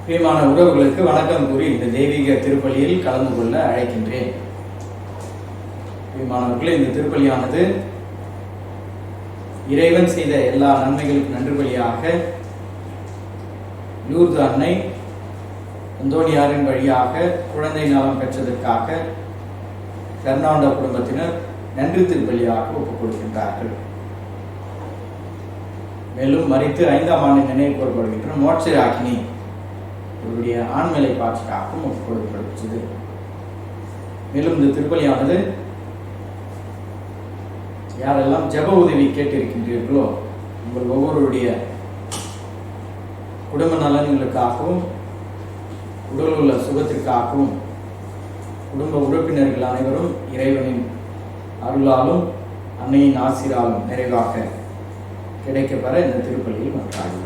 பிரியமான உறவுகளுக்கு வணக்கம் கூறி இந்த தெய்வீக திருப்பலியில் கலந்து கொள்ள அழைக்கின்றேன். பிரியமானவர்களே, இந்த திருப்பலியானது இறைவன் செய்த எல்லா நன்மைகளுக்கு நன்றி பலியாக லூர்து அன்னை அந்தோனியாரின் வழியாக குழந்தை நலம் பெற்றதற்காக பெர்னாண்டோ குடும்பத்தினர் நன்றி திருப்பலியாக ஒப்புக் கொடுக்கின்றார்கள். மேலும் மரித்து 5ஆம் ஆண்டு நினைவு கூறப்படுகின்ற மோட்சராக்கினி இவருடைய ஆண்மலை பாட்சிக்காகவும் ஒப்புக் கொடுக்கப்படுகிறது. மேலும் இந்த திருப்பலியானது யாரெல்லாம் ஜெப உதவி கேட்டிருக்கின்றீர்களோ உங்கள் ஒவ்வொருடைய குடும்ப நலன்களுக்காகவும் உடல் உள்ள சுகத்திற்காகவும் குடும்ப உறுப்பினர்கள் அனைவரும் இறைவனின் அருளாலும் அன்னையின் ஆசிராலும் நிறைவாக கிடைக்கப்பெற இந்த திருப்பலியில் மன்றாடுவோம்.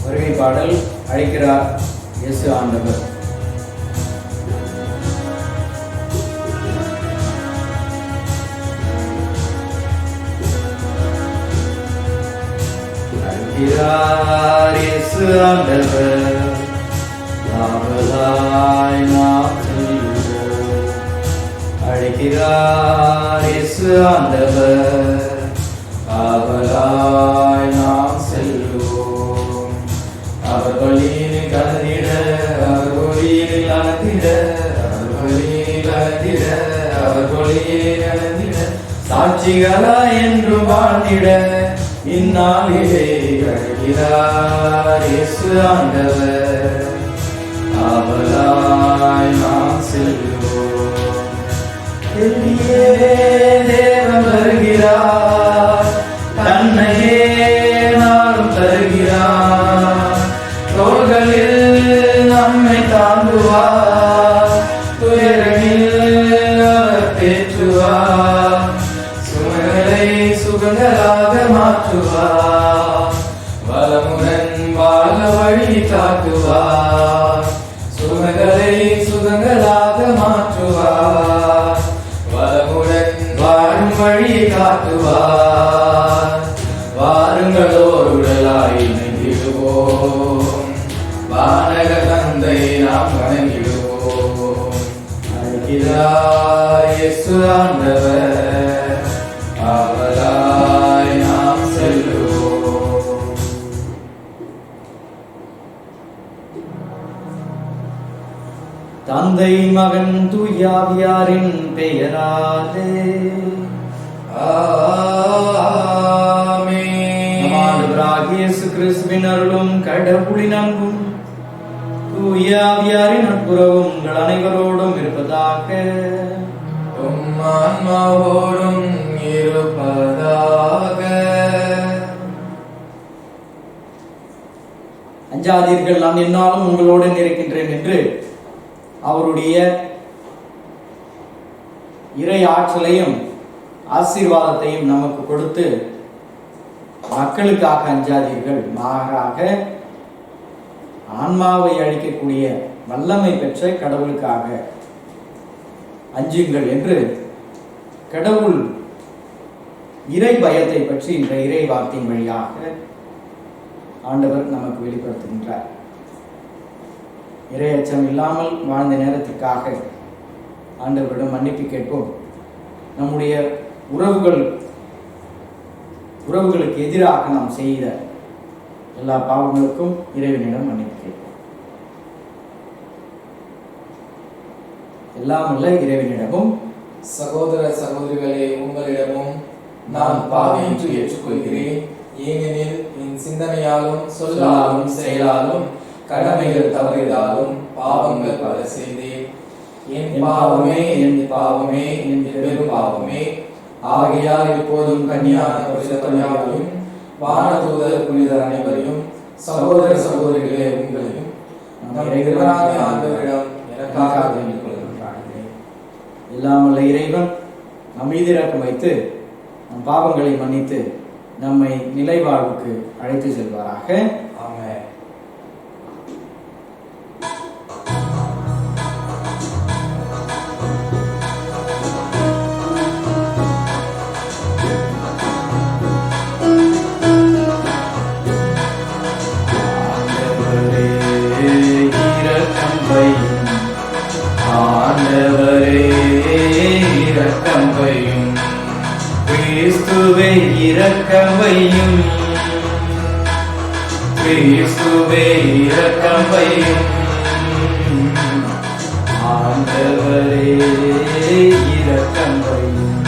வருகை பாடல் அழைக்கிறார் இயேசு ஆண்டவர். அழைக்கிறார் இயேசு ஆண்டவர், ஆவலாய் நாம் செல்வோம். அழைக்கிறார் இயேசு ஆண்டவர், ஆவலாய் நாம் செல்வோம். அவர் வழியில் கலந்திட, அவர் ஒளியில் அலந்திட, அவர் வழியில் அலந்திட, அவர் ஒளியில் அலந்திட, சாட்சிகளா என்று வாழ்ந்திட இந்நாளிலே அழைக்கிறார் இயேசு ஆண்டவர், ஆவலாய் நாம் செல்வோம். தேவன் வருகிறார், தன்னையே நாளும் தருகிறார். தோள்களில் நம்மை தாங்குவார், துயரங்களில் அவர் தேற்றுவார். சுமைகளை சுகங்களாக மாற்றுவார், வளமுடன் வாழ வழி காட்டுவார். சுகங்களை சுகங்களாக மாற்றுவார், வளமுடன் வாழும் வழி காட்டுவார். வாருங்களோர் உடலாய் இணைந்திடுவோம், வானக தந்தை நாம் வணங்கிடுவோம். அழைக்கிறார் இயேசு ஆண்டவர், ஆவலாய் நாம் செல்வோம். தந்தை மகன் தூயாவியாரின் பெயராலே இயேசு கிறிஸ்துவின் அருளும் கடவுளின் அன்பும் தூயாவியாரின் நட்புறவும் உங்கள் அனைவரோடும் இருப்பதாக. ஆன்மாவோடும் இருப்பதாக. அஞ்சாதீர்கள், நான் என்னாலும் உங்களுடன் இருக்கின்றேன் என்று அவருடைய இறை ஆற்றலையும் ஆசீர்வாதத்தையும் நமக்கு கொடுத்து மக்களுக்காக அஞ்சாதீர்கள், மாறாக ஆன்மாவை அழிக்கக்கூடிய வல்லமை பெற்ற கடவுளுக்காக அஞ்சுங்கள் என்று கடவுள் இறை பயத்தை பற்றி இந்த இறை வார்த்தையின் வழியாக ஆண்டவர் நமக்கு வெளிப்படுத்துகின்றார். இறை அச்சம் இல்லாமல் வாழ்ந்த நேரத்திற்காக ஆண்டவரிடம் மன்னிப்பு கேட்போம். நம்முடைய உறவுகளுக்கு எதிராக நாம் செய்த எல்லா பாவங்களுக்கும் இறைவனிடம் மன்னிப்பு கேட்போம். எல்லாம் உள்ள இறைவனிடமும் சகோதர சகோதரிகளே, உங்களிடமும் நான் பாவி என்று ஏற்றுக்கொள்கிறேன். ஏனெனில் என் சிந்தனையாலும் சொல்லாலும் செயலாலும் கடமைகள் தவறியதாலும் பாவங்கள் பல செய்தேன். என் பாவமே, என் பாவமே, என் பெரும் பாவமே. ஆகையால் இப்போதும் கன்னியான பரிசுத்தரையும் வானதூதர் புனிதர் அனைவரையும் சகோதர சகோதரிகளே உங்களையும் ஆண்டவரிடம் எனக்காக வேண்டிக் கொள்கிறேன். எல்லாம் உள்ள இறைவன் நம் மீது இரக்கம் வைத்து நம் பாவங்களை மன்னித்து நம்மை நிலை வாழ்வுக்கு அழைத்து செல்வாராக. ஆமென். இரக்கம் வையும் கிறிஸ்துவே இரக்கம் வையும் ஆண்டவரே இரக்கம் வையும்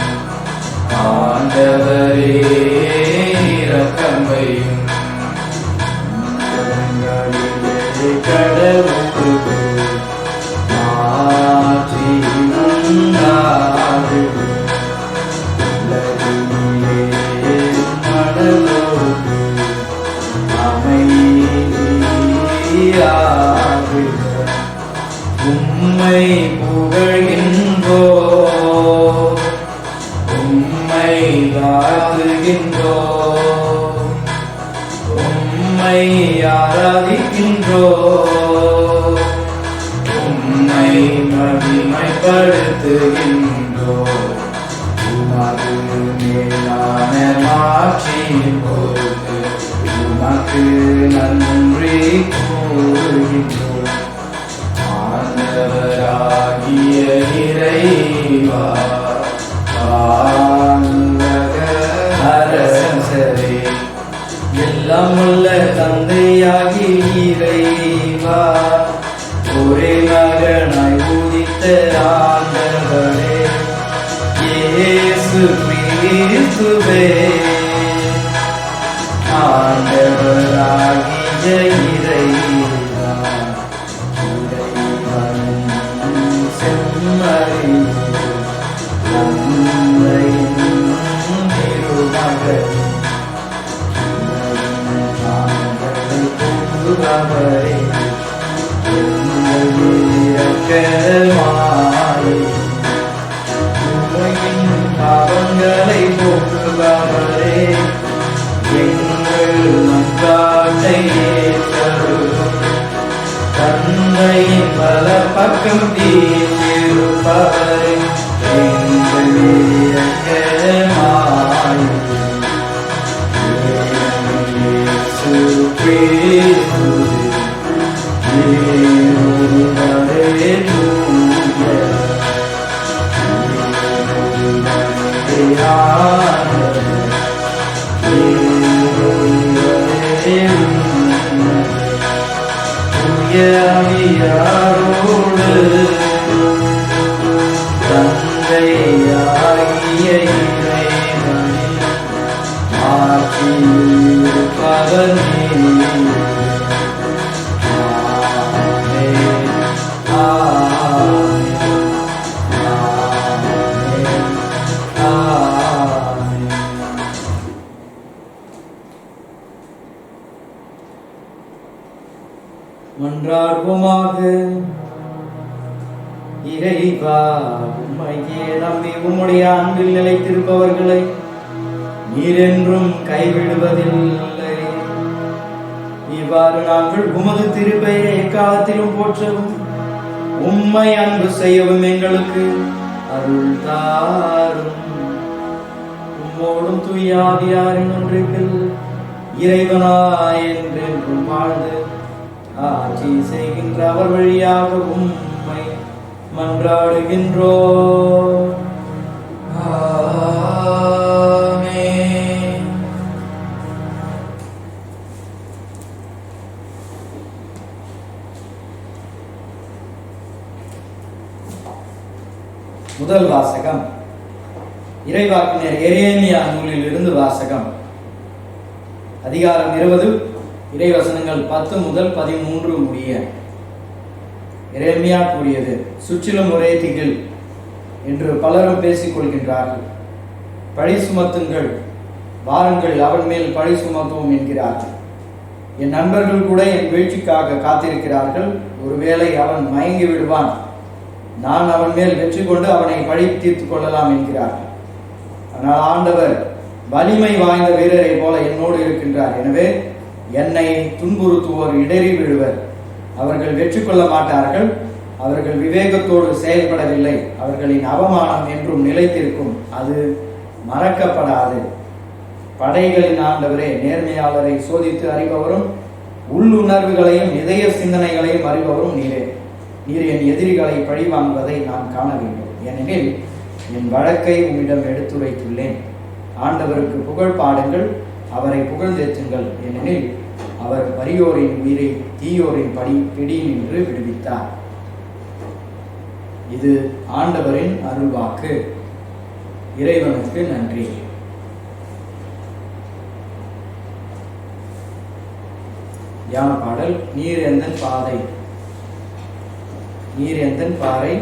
ஆண்டவரே இரக்கம் வையும் கடவுளுக்கு மாற்றி உண்டாது மனதோடு அமைதியாக உம்மை புகழ்கின்றோ உம்மை வாழ்த்துகின்றோ உம்மை ஆராதிக்கின்றோ உம்மை மகிமைப்படுத்துகின்றோ உமது மேலான மாட்சியின் பொருட்டு உமக்கு நன்றி கூறுகின்றோம் ஆண்டவராகிய இறைவா வானுலக அரசரே எல்லாம் உள்ள தந்தையாகி இறைவா ஒரே மகனாய் உதித்த ஆண்டவரே இயேசு கிறிஸ்துவே ஆண்டவராகிய இறைவா இறைவனின் செம்மறி தந்தையின் திருமகன் அவரே உலகின் பாவங்களை போக்குபவரே எங்கள் மன்றாட்டை ஏற்றருளும் தந்தையின் பல பக்கம் தீர்ப்பவரே எங்கள் இரக்கமாய் தந்தையாகிய இறைவனின் ஆட்சியிருப்பவர் மன்றாடுவோமாக. இறைவா, உம்மையே நம்பி உம்முடைய அன்பில் நிலைத்திருப்பவர்களை நீர் என்றும் கைவிடுவதில்லை. இவ்வாறு நாங்கள் உமது திருப்பெயரை எக்காலத்திலும் போற்றவும் உம்மை அன்பு செய்யவும் எங்களுக்கு அருள் தாரும். உம்மோடும் தூய ஆவியாரின் ஒன்றிற்கில் இறைவனாய் என்றென்றும் வாழ்ந்து ஆட்சி செய்கின்ற அவர் வழியாக உம்மை மன்றாடுகின்றோம். ஆமென். முதல் வாசகம் இறைவாக்கினர் எரேமியா நூலில் இருந்து வாசகம். அதிகாரம் 20, இறைவசனங்கள் 10 முதல் 13 முடிய. எரேமியா கூறியது: சுற்றிலும் ஒரே திகில் என்று பலரும் பேசிக் கொள்கின்றார்கள். பழி சுமத்துங்கள், வாருங்கள், அவன் மேல் பழி சுமத்துவோம் என்கிறார்கள். என் நண்பர்கள் கூட என் வீழ்ச்சிக்காக காத்திருக்கிறார்கள். ஒருவேளை அவன் மயங்கி விடுவான், நான் அவன் மேல் வெற்றி கொண்டு அவனை பழி தீர்த்து கொள்ளலாம் என்கிறார்கள். ஆனால் ஆண்டவர் வலிமை வாய்ந்த வீரரை போல என்னோடு இருக்கின்றார். எனவே என்னை துன்புறுத்துவோர் இடறி விழுவர். அவர்கள் வெற்றி கொள்ள மாட்டார்கள். அவர்கள் விவேகத்தோடு செயல்படவில்லை. அவர்களின் அவமானம் என்றும் நிலைத்திருக்கும், அது மறக்கப்படாது. படைகளின் ஆண்டவரே, நேர்மையாளரை சோதித்து அறிபவரும் உள்ளுணர்வுகளையும் இதய சிந்தனைகளையும் அறிபவரும் நீரே. நீர் என் எதிரிகளை பழிவாங்குவதை நான் காண வேண்டும். ஏனெனில் என் வழக்கை உம்மிடம் எடுத்துரைத்துள்ளேன். ஆண்டவருக்கு புகழ் பாடுங்கள், அவரை புகழ்ந்தேற்றுங்கள். ஏனெனில் அவர் வறியோரின் உயிரை தீயோரின் பிடியினின்று விடுவித்தார். இது ஆண்டவரின் அருள்வாக்கு. இறைவனுக்கு நன்றி. தியான பாடல். நீர் எந்தன் பாதை, நீர் எந்தன் பாறை,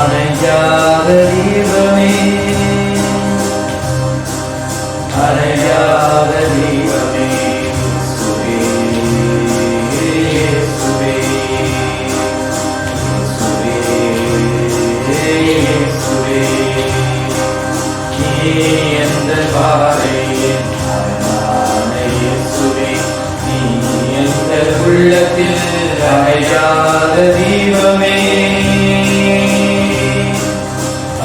அணையாத தீபமே, அணையாத தீபமே, சுவே சுவே சுவே சுவே, நீ எந்த பாறை சுவே, நீ எந்த உள்ளத்தில் அணையாத தீபமே,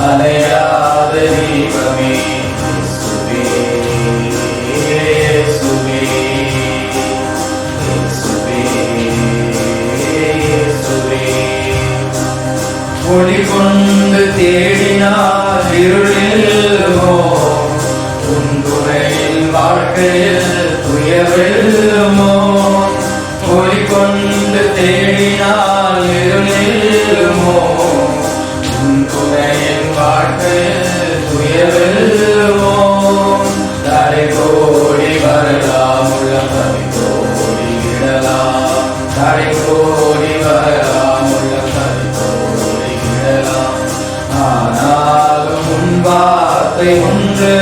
அணையாத தீபமே, சுவே சுவே சுவே சுவே. ஒளி கொண்டு தேடினார் இருளில்மோ, துன்புரையில் வாழ்க்கையில் துயரில்மோ. ஒளி கொண்டு தேடினார் இருளில்மோ, துன்புரையில் வாழ்க்கையில் துயரில்மோ. தரை கோடி வரலாம், உள்ளம் தரை கோடி விடலாம், தரை கோடி வரலாம், உள்ளம் தரை கோடி விடலாம். ஆனாலும் உன் வார்த்தை ஒன்று,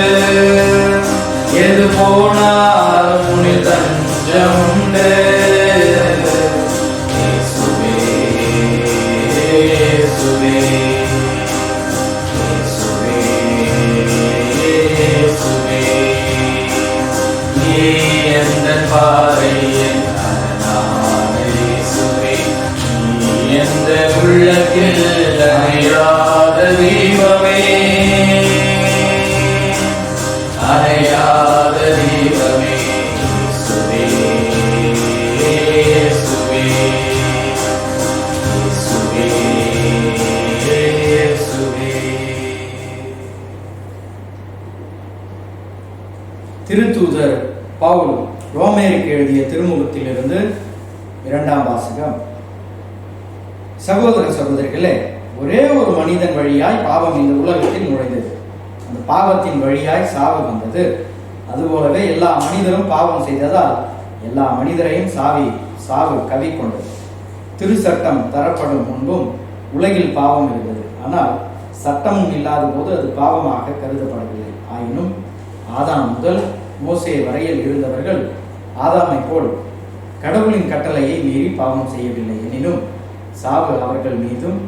எது போனாலும் உன்னில் தஞ்சம் உண்டு. இயேசுவே இயேசுவே இயேசுவே இயேசுவே, நீ எந்தன் பாறை, என் அரணான இயேசுவே, நீ எந்த உள்ளத்தில் அணையாத தீபமே, அணையாத தீபமே, இயேசுவே இயேசுவே இயேசுவே இயேசுவே. திருத்தூதர் பவுல் ரோமேருக்கு எழுதிய திருமுகத்திலிருந்து 2ஆம் வாசகம். சகோதர சகோதரிகளே, ஒரே ஒரு மனிதன் வழியாய் பாவம் இந்த உலகத்தில் நுழைந்தது, அந்த பாவத்தின் வழியாய் சாவு வந்தது. அதுபோலவே எல்லா மனிதரும் பாவம் செய்ததால் எல்லா மனிதரையும் சாவு கவி கொண்டது. திருச்சட்டம் தரப்படும் முன்பும் உலகில் பாவம் இருந்தது, ஆனால் சட்டமும் இல்லாத போது அது பாவமாக கருதப்படவில்லை. ஆயினும் ஆதாம் முதல் மோசே வரையில் இருந்தவர்கள் ஆதாமை போல் கடவுளின் கட்டளையை மீறி பாவம் செய்யவில்லை. எனினும் சாவு அவர்கள் மீதும்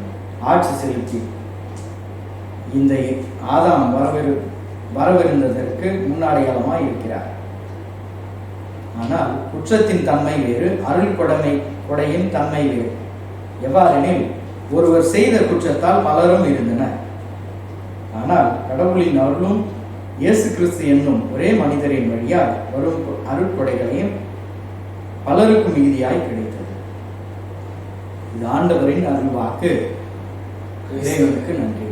ஆட்சி செலுத்தி இந்த ஆதாம் வரவிருந்ததற்கு முன்னடையாளமாய் இருக்கிறார். ஆனால் குற்றத்தின் தன்மை வேறு, அருள் கொடையின் தன்மை வேறு. எவ்வாறெனில், ஒருவர் செய்த குற்றத்தால் பலரும் இருந்தனர். ஆனால் கடவுளின் அருளும் இயேசு கிறிஸ்து என்னும் ஒரே மனிதரின் வழியால் வரும் அருட்கொடைகளையும் பலருக்கும் மீதியாய் கிடைத்தது. இது ஆண்டவரின் அருள்வாக்கு. இறைவனுக்கு நன்றி.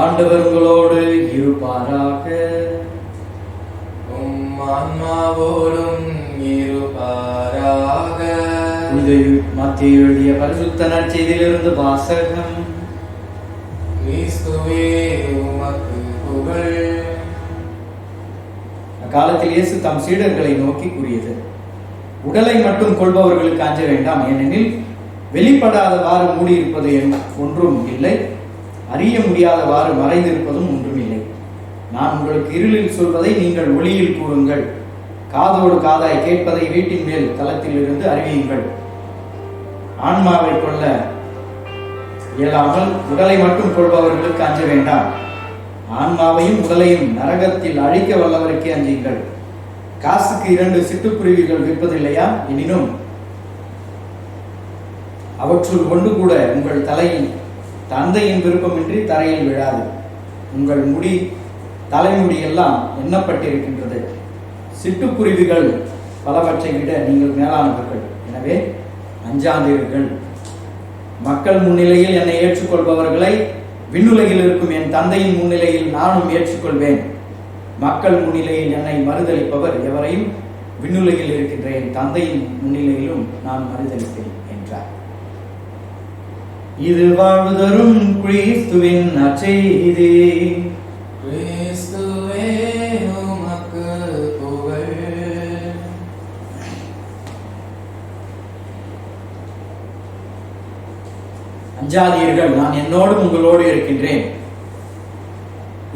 ஆண்டவர் உங்களோடு இருப்பாராக. உம் ஆன்மாவோடும் இருப்பாராக. மத்தேயு எழுதிய பரிசுத்த நற்செய்தியிலிருந்து வாசகம். கிறிஸ்துவே உமக்கு புகழ். அக்காலத்தில் இயேசு தம் சீடர்களை நோக்கி கூறியது, உடலை மட்டும் கொள்பவர்களுக்கு அஞ்ச வேண்டாம், ஏனெனில் வெளிப்படாதவாறு மூடியிருப்பது ஒன்றும் இல்லை, அறிய முடியாதவாறு மறைந்திருப்பதும் ஒன்றும் இல்லை. நான் உங்களுக்கு இருளில் சொல்வதை நீங்கள் ஒளியில் கூறுங்கள், காதோடு காதாய் கேட்பதை வீட்டின் மேல் தளத்தில் இருந்து அறிவியுங்கள். ஆன்மாவை கொள்ள இயலாமல் உடலை மட்டும் கொள்பவர்களுக்கு அஞ்ச வேண்டாம், ஆன்மாவையும் உடலையும் நரகத்தில் அழிக்க வல்லவருக்கே அஞ்சுங்கள். காசுக்கு 2 சிட்டுக்குருவிகள் விற்பதில்லையா? எனினும் அவற்றுள் ஒன்று கூட உங்கள் தந்தையின் விருப்பமின்றி தரையில் விழாது. உங்கள் தலைமுடி எல்லாம் எண்ணப்பட்டிருக்கின்றது. சிட்டுக்குருவிகள் பலவற்றை விட நீங்கள் மேலானவர்கள், எனவே அஞ்சாதீர்கள். மக்கள் முன்னிலையில் என்னை ஏற்றுக்கொள்பவர்களை விண்ணுலகில் இருக்கும் என் தந்தையின் முன்னிலையில் நானும் ஏற்றுக்கொள்வேன். மக்கள் முன்னிலையில் என்னை மறுதளிப்பவர் எவரையும் விண்ணுலகில் இருக்கின்ற என் தந்தையின் முன்னிலையிலும் நான் மறுதளிப்பேன் என்றார். இது வாழ்வு தரும் கிறிஸ்துவின் நற்செய்தி. கிறிஸ்துவே உமக்கு புகழ். அஞ்சாதீர்கள், நான் என்னோடும் உங்களோடு இருக்கின்றேன்.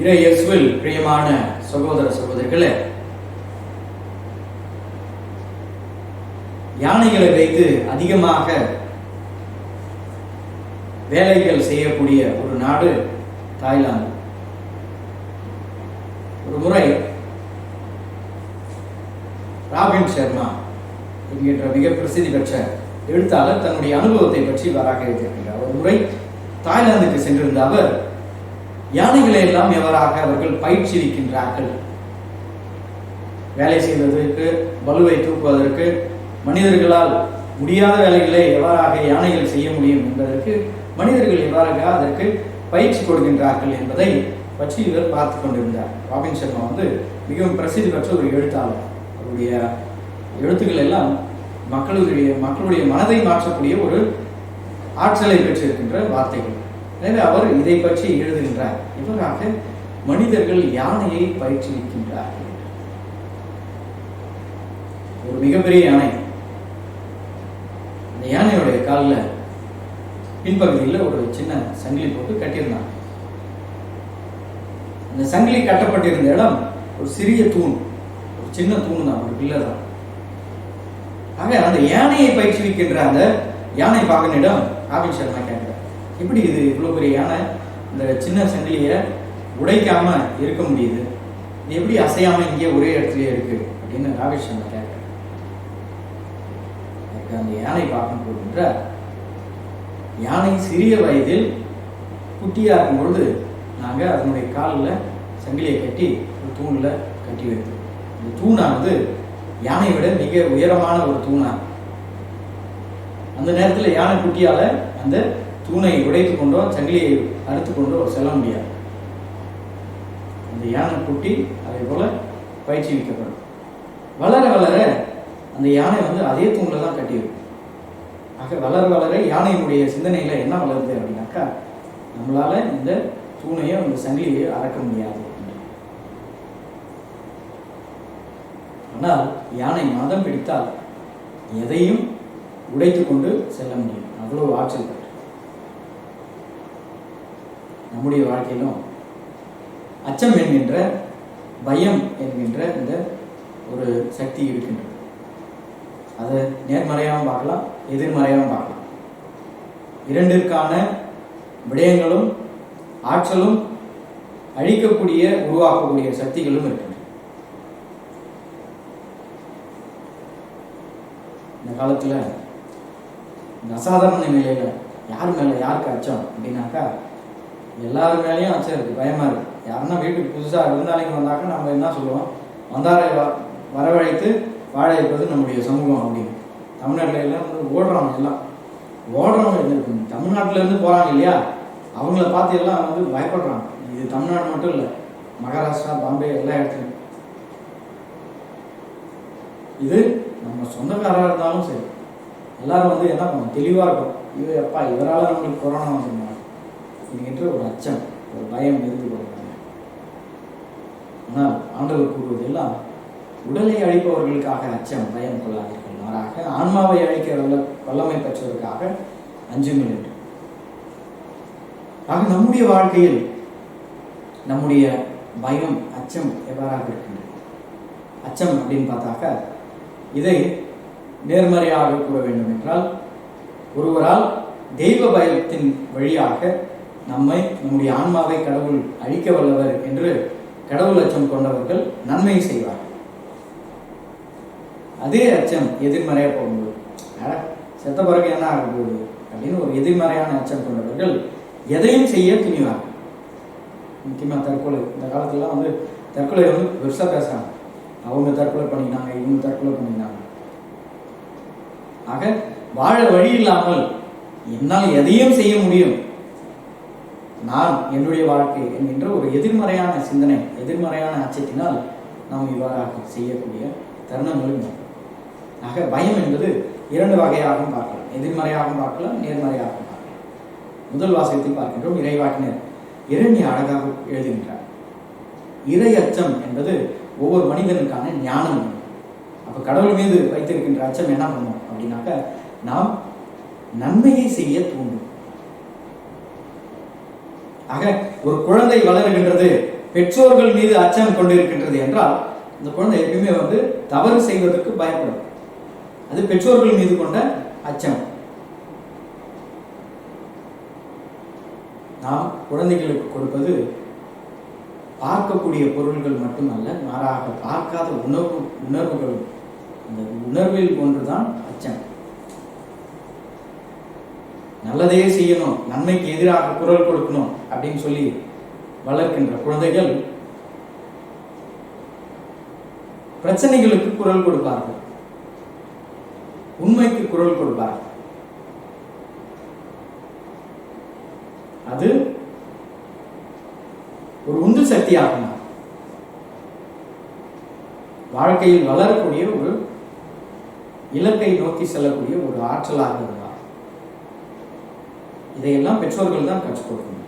இறை இயேசுவில் பிரியமான சகோதர சகோதரிகளே, யானைகளை வைத்து அதிகமாக வேலைகள் செய்யக்கூடிய ஒரு நாடு தாய்லாந்து. ஒரு முறை ராபின் சர்மா என்கின்ற மிக பிரசித்தி பெற்ற எழுத்தாளர் தன்னுடைய அனுபவத்தை பற்றி வராக எழுதியிருக்கிறார். ஒரு முறை தாய்லாந்துக்கு சென்றிருந்த அவர் யானைகளை எல்லாம் எவராக அவர்கள் பயிற்சியிருக்கின்றார்கள், வேலை செய்வதற்கு, பலுவை தூக்குவதற்கு, மனிதர்களால் முடியாத வேலைகளை எவ்வாறாக யானைகள் செய்ய முடியும் என்பதற்கு மனிதர்கள் எவ்வாறாக அதற்கு பயிற்சி கொடுக்கின்றார்கள் என்பதை பற்றி இவர் பார்த்து கொண்டிருந்தார். ராபின் சர்மா மிகவும் பிரசித்தி பெற்ற ஒரு எழுத்தாளர். அவருடைய எழுத்துக்கள் எல்லாம் மக்களுடைய மனதை மாற்றக்கூடிய ஒரு ஆற்றலை பெற்றிருக்கின்ற வார்த்தைகள். எனவே அவர் இதை பற்றி எழுதுகின்றார். இவராக மனிதர்கள் யானையை பயிற்றுவிக்கின்றார்கள். ஒரு மிகப்பெரிய யானை, அந்த யானையுடைய காலில் பின்பகுதியில் ஒரு சின்ன சங்கிலி போட்டு கட்டியிருந்தாங்க. அந்த சங்கிலி கட்டப்பட்டிருந்த இடம் ஒரு சிறிய தூண், ஒரு சின்ன தூண் தான், ஒரு பில்லர் தான். ஆக அந்த யானையை பயிற்றுவிக்கின்ற அந்த யானை பாகனிடம் ராபின் சர்மா கேட்கிறார், எப்படி இது இவ்வளவு பெரிய யானை இந்த சின்ன சங்கிலியை உடைக்காம இருக்க முடியுது, இது எப்படி அசையாம இங்கே ஒரே இடத்துலயே இருக்கு அப்படின்னு ராபின் சர்மா கேட்கிறார். அந்த யானை பார்க்கும் போகின்ற யானை சிறிய வயதில் குட்டியா இருக்கும் பொழுது நாங்கள் அதனுடைய காலில் சங்கிலியை கட்டி ஒரு தூணில் கட்டி வைத்தோம். இந்த தூணானது யானையை விட மிக உயரமான ஒரு தூணா. அந்த நேரத்தில் யானை குட்டியால் அந்த தூணை உடைத்து கொண்டோ சங்கிலியை அறுத்து கொண்டோ செல்ல முடியாது. அந்த யானை குட்டி அதே போல பயிற்சிவிக்கப்படும். வளர வளர அந்த யானை அதே தூணில் தான் கட்டியிருக்கும். ஆக வளர வளர யானையினுடைய சிந்தனையில என்ன வளருது அப்படின்னாக்கா, நம்மளால இந்த தூணையோ இந்த சங்கிலியோ அறக்க முடியாது. ஆனால் யானை மதம் பிடித்தால் எதையும் உடைத்து கொண்டு செல்ல முடியும், அவ்வளவு ஆற்றல் பெற்று. நம்முடைய வாழ்க்கையிலும் அச்சம் என்கின்ற, பயம் என்கின்ற இந்த ஒரு சக்தி இருக்கின்றது. அதை நேர்மறையாகவும் பார்க்கலாம், எதிர்மறையாகவும் பார்க்கலாம். இரண்டிற்கான விடயங்களும் ஆற்றலும் அழிக்கக்கூடிய, உருவாக்கக்கூடிய சக்திகளும் இருக்கின்றன. இந்த காலத்துல இந்த அசாதாரண நிலையில யார் மேல யாருக்கு அச்சம் அப்படின்னாக்கா, எல்லாரும் மேலேயும் அச்சம் இருக்கு, பயமா இருக்கு. யாருன்னா வீட்டுக்கு புதுசா விருந்தாளிங்க வந்தாக்க நம்ம என்ன சொல்லுவோம், வந்தாரை வரவழைத்து வாழ வைப்பது நம்முடைய சமூகம் அப்படின்னு. தமிழ்நாட்டில எல்லாம் ஓடுறவங்க தமிழ்நாட்டில இருந்து போறாங்க இல்லையா, அவங்கள பார்த்து எல்லாம் பயப்படுறாங்க. இது தமிழ்நாடு மட்டும் இல்லை, மகாராஷ்டிரா, பாம்பே எல்லா இடத்துலையும். இது நம்ம சொந்தக்காரராக இருந்தாலும் சரி, எல்லாரும் வந்து என்ன பண்ணுவோம், தெளிவாக இருக்கும். ஐயோ எப்பா இவரால் நம்மளுக்கு கொரோனா வந்துருந்தோம் என்கின்ற ஒரு அச்சம், ஒரு பயம் இருந்து கொள்கிறாங்க. ஆனால் ஆண்டவர் கூறுவது எல்லாம் உடலை அழிப்பவர்களுக்காக அச்சம் பயம் கொள்ளாதீர்கள், மாறாக ஆன்மாவை அழிக்க வல்லமை பெற்றவருக்காக அஞ்சுங்கள் என்று. ஆக நம்முடைய வாழ்க்கையில் நம்முடைய பயம் அச்சம் எவ்வாறாக இருக்கின்றது? அச்சம் அப்படின்னு பார்த்தாக்க இதை நேர்மறையாக கூற வேண்டும் என்றால், ஒருவரால் தெய்வ பயத்தின் வழியாக நம்முடைய ஆன்மாவை கடவுள் அழிக்க வல்லவர் என்று கடவுள் அச்சம் கொண்டவர்கள் நன்மை செய்வார். அதே அச்சம் எதிர்மறையாக போகும்போது செத்த பிறகு என்ன ஆக போகுது அப்படின்னு ஒரு எதிர்மறையான அச்சம் கொண்டவர்கள் எதையும் செய்ய துணிவார்கள். முக்கியமாக தற்கொலை. இந்த காலத்துலலாம் வந்து தற்கொலை வந்து பெருசாக பேசுறாங்க. அவங்க தற்கொலை பண்ணினாங்க, இவங்க தற்கொலை பண்ணினாங்க. ஆக வாழ வழி இல்லாமல் என்னால் எதையும் செய்ய முடியும், நான் என்னுடைய வாழ்க்கை என்கின்ற ஒரு எதிர்மறையான சிந்தனை, எதிர்மறையான அச்சத்தினால் நாம் இவ்வாறாக செய்யக்கூடிய தருணங்களும். ஆக பயம் என்பது இரண்டு வகையாகவும் பார்க்கலாம், எதிர்மறையாகவும் பார்க்கலாம், நேர்மறையாகவும் பார்க்கலாம். முதல் வாசகத்தில் பார்க்கின்றோம், இறைவாக்கினர் இறைமையை அழகாக எழுதுகின்றார். இறை அச்சம் என்பது ஒவ்வொரு மனிதனுக்கான ஞானம். அப்ப கடவுள் மீது வைத்திருக்கின்ற அச்சம் என்ன பண்ணும் அப்படின்னாக்க, நாம் நன்மையை செய்ய தூண்டும். ஆக ஒரு குழந்தை வளர்கின்றது, பெற்றோர்கள் மீது அச்சம் கொண்டிருக்கின்றது என்றால் இந்த குழந்தை எப்பயுமே வந்து தவறு செய்வதற்கு பயப்படும். அது பெற்றோர்கள் மீது கொண்ட அச்சம். நாம் குழந்தைகளுக்கு கொடுப்பது பார்க்கக்கூடிய பொருள்கள் மட்டுமல்ல, மாறாக பார்க்காத உணர்வுகளும். அந்த உணர்வில் ஒன்றுதான் அச்சம். நல்லதையே செய்யணும், நன்மைக்கு எதிராக குரல் கொடுக்கணும் அப்படின்னு சொல்லி வளர்க்கின்ற குழந்தைகள் பிரச்சனைகளுக்கு குரல் கொடுப்பார்கள், உண்மைக்கு குரல் கொடுப்பார்கள். அது ஒரு உந்து சக்தியாகும். வாழ்க்கையில் வளரக்கூடிய ஒரு இலக்கை நோக்கி செல்லக்கூடிய ஒரு ஆற்றலாக இருந்தார். இதையெல்லாம் பெற்றோர்கள் தான் கற்றுக் கொடுக்கணும்.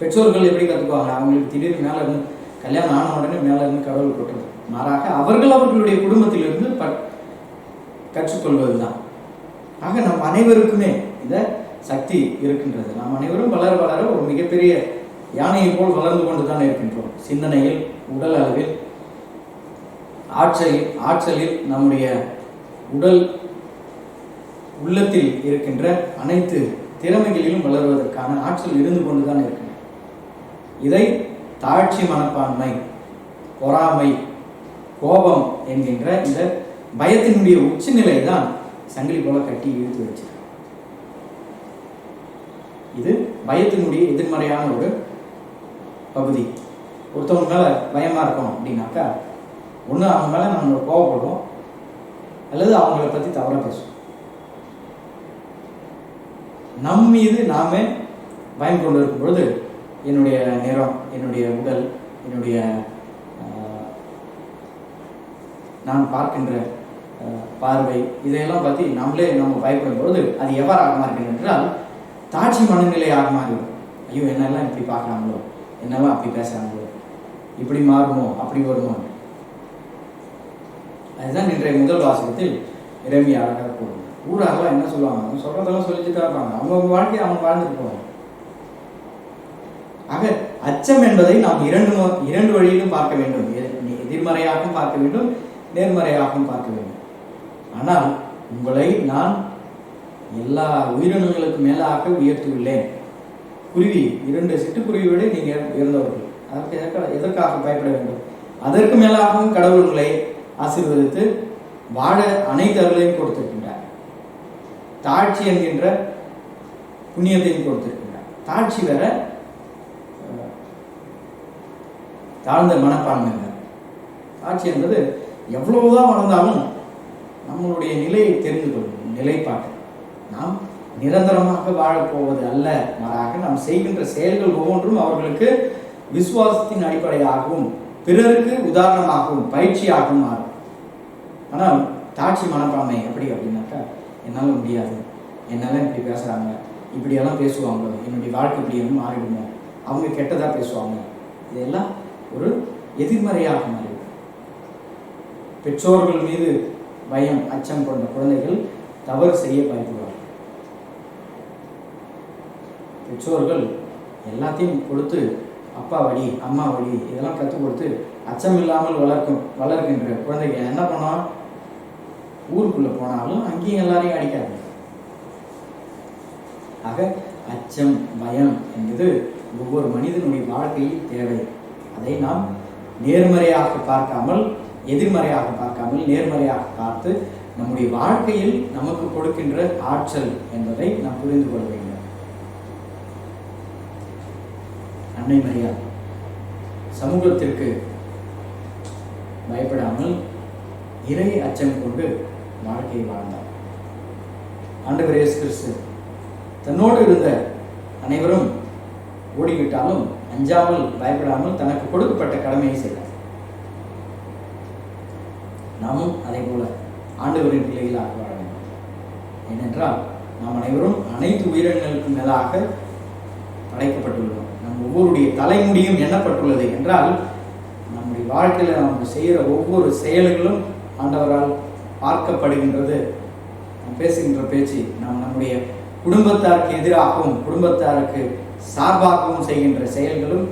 பெற்றோர்கள் எப்படி கற்றுக்குவாங்க? அவங்களுக்கு திடீர்னு மேல இருந்து கல்யாணம் ஆன உடனே மேல இருந்து கடவுள் கொட்டுறது. மாறாக அவர்களுடைய குடும்பத்திலிருந்து கற்றுக்கொள்வதுதான். ஆக நம் அனைவருக்குமே இந்த சக்தி இருக்கின்றது. நாம் அனைவரும் வளர வளர ஒரு மிகப்பெரிய யானையை போல் வளர்ந்து கொண்டுதான் இருக்கின்றோம். சிந்தனையில், உடல் அளவில், ஆற்றலில் நம்முடைய உடல் உள்ளத்தில் இருக்கின்ற அனைத்து திறமைகளிலும் வளர்வதற்கான ஆற்றல் இருந்து கொண்டுதான் இருக்கின்றன. இதை தாழ்ச்சி மனப்பான்மை, பொறாமை, கோபம் என்கின்ற இந்த பயத்தினுடைய உச்சநிலை தான் சங்கிலி போல கட்டி இழுத்து வச்சிருக்க. இது பயத்தினுடைய எதிர்மறையான ஒரு பகுதி. ஒருத்தவங்க மேல பயமா இருக்கும் அப்படின்னாக்கா, ஒண்ணு அவங்க மேல நம்ம கோபப்படுவோம், அல்லது அவங்களை பத்தி தவறா பேசுவோம். நம் மீது நாமே பயம் கொண்டு இருக்கும் பொழுது என்னுடைய நிறம், என்னுடைய உடல், என்னுடைய நான் பார்க்கின்ற பார்வை, இதையெல்லாம் பற்றி நம்ம பயப்படும் பொழுது அது எவ்வாறாக மாறுகிறது என்றால் தாட்சி மனநிலையாக மாறிவிடும். ஐயோ என்னெல்லாம் இப்படி பார்க்குறாங்களோ, என்னெல்லாம் அப்படி பேசுகிறாங்களோ, இப்படி மாறுமோ, அப்படி வருமோ. அதுதான் இன்றைய முதல் வாசகத்தில் இறைமையை அழகாக போடுவோம். ஊராகலாம் என்ன சொல்லுவாங்க, அவங்க சொல்றதெல்லாம் சொல்லிட்டு தான் இருப்பாங்க. அவங்க வாழ்க்கையை அவங்க வாழ்ந்துட்டு போவாங்க. ஆக அச்சம் என்பதை நாம் இரண்டு வழியிலும் பார்க்க வேண்டும். எதிர்மறையாகவும் பார்க்க வேண்டும், நேர்மறையாகவும் பார்க்க வேண்டும். ஆனால் உங்களை நான் எல்லா உயிரினங்களுக்கு மேலாக உயர்த்தியுள்ளேன். குருவி, 2 சிட்டுக்குருவி விட நீங்க உயர்ந்தவர்கள். அதற்கு எதற்காக பயப்பட வேண்டும்? அதற்கு மேலாகவும் கடவுள் உங்களை ஆசீர்வதித்து வாழ அனைத்து அருளையும் கொடுத்திருக்கின்றார். தாட்சி என்கின்ற புண்ணியத்தையும் கொடுத்திருக்கின்றார். தாட்சி வேற, தாழ்ந்த மனப்பான்மை. தாட்சி என்பது எவ்வளவுதான் வளர்ந்தாலும் நம்மளுடைய நிலையை தெரிந்து கொள்ளும் நிலைப்பாடு. நாம் நிரந்தரமாக வாழப்போவது அல்ல, மாறாக நாம் செய்கின்ற செயல்கள் ஒவ்வொன்றும் அவர்களுக்கு விசுவாசத்தின் அடிப்படையாகவும் பிறருக்கு உதாரணமாகவும் பயிற்சியாகவும் மாறும். ஆனால் தாட்சி மனப்பான்மை எப்படி அப்படின்னாக்கா, என்னால் முடியாது, என்னால் இப்படி பேசுகிறாங்க, இப்படியெல்லாம் பேசுவாங்க, என்னுடைய வாழ்க்கை இப்படி எதுவும் மாறிடுமோ, அவங்க கெட்டதாக பேசுவாங்க, இதெல்லாம் ஒரு எதிர்மறையாக மாறிடும். பெற்றோர்கள் மீது பயம் அச்சம் கொண்ட குழந்தைகள் தவறு செய்ய பயப்படுவார்கள். பெற்றோர்கள் எல்லாத்தையும் கொடுத்து அப்பா வழி அம்மா வழி இதெல்லாம் கற்றுக் கொடுத்து அச்சம் இல்லாமல் வளர்க்கின்ற குழந்தைகள் என்ன பண்ணால் ஊருக்குள்ளே போனாலும் அங்கேயும் எல்லாரையும் அடிக்காது. ஆக அச்சம் பயம் என்பது ஒவ்வொரு மனிதனுடைய வாழ்க்கையில் தேவை. அதை நாம் நேர்மறையாக பார்க்காமல் எதிர்மறையாக பார்க்காமல் நேர்மறையாக பார்த்து நம்முடைய வாழ்க்கையில் நமக்கு கொடுக்கின்ற ஆற்றல் என்பதை நாம் புரிந்து கொள்ள வேண்டும். அன்னை மரியாள் சமூகத்திற்கு பயப்படாமல் இறை அச்சம் கொண்டு வாழ்க்கையை வாழ்ந்தார். ஆண்டவர் இயேசு கிறிஸ்து தன்னோடு இருந்த அனைவரும் ஓடிவிட்டாலும் அஞ்சாமல் பயப்படாமல் தனக்கு கொடுக்கப்பட்ட கடமையை செய்தார். நாமும் அதே போல ஆண்டவரின் பிள்ளைகளாக வாழ வேண்டும். ஏனென்றால் நாம் அனைவரும் அனைத்து உயிரினங்களுக்கு மேலாக படைக்கப்பட்டுள்ளோம். நம் ஒவ்வொருடைய தலைமுடியும் எண்ணப்பட்டுள்ளது என்றால் நம்முடைய வாழ்க்கையில் நாம் செய்கிற ஒவ்வொரு செயல்களும் ஆண்டவரால் பார்க்கப்படுகின்றது. நாம் பேசுகின்ற பேச்சு நாம் நம்முடைய குடும்பத்தாருக்கு எதிராகவும் குடும்பத்தாருக்கு சார்பாகவும் செய்கின்ற செயல்களும்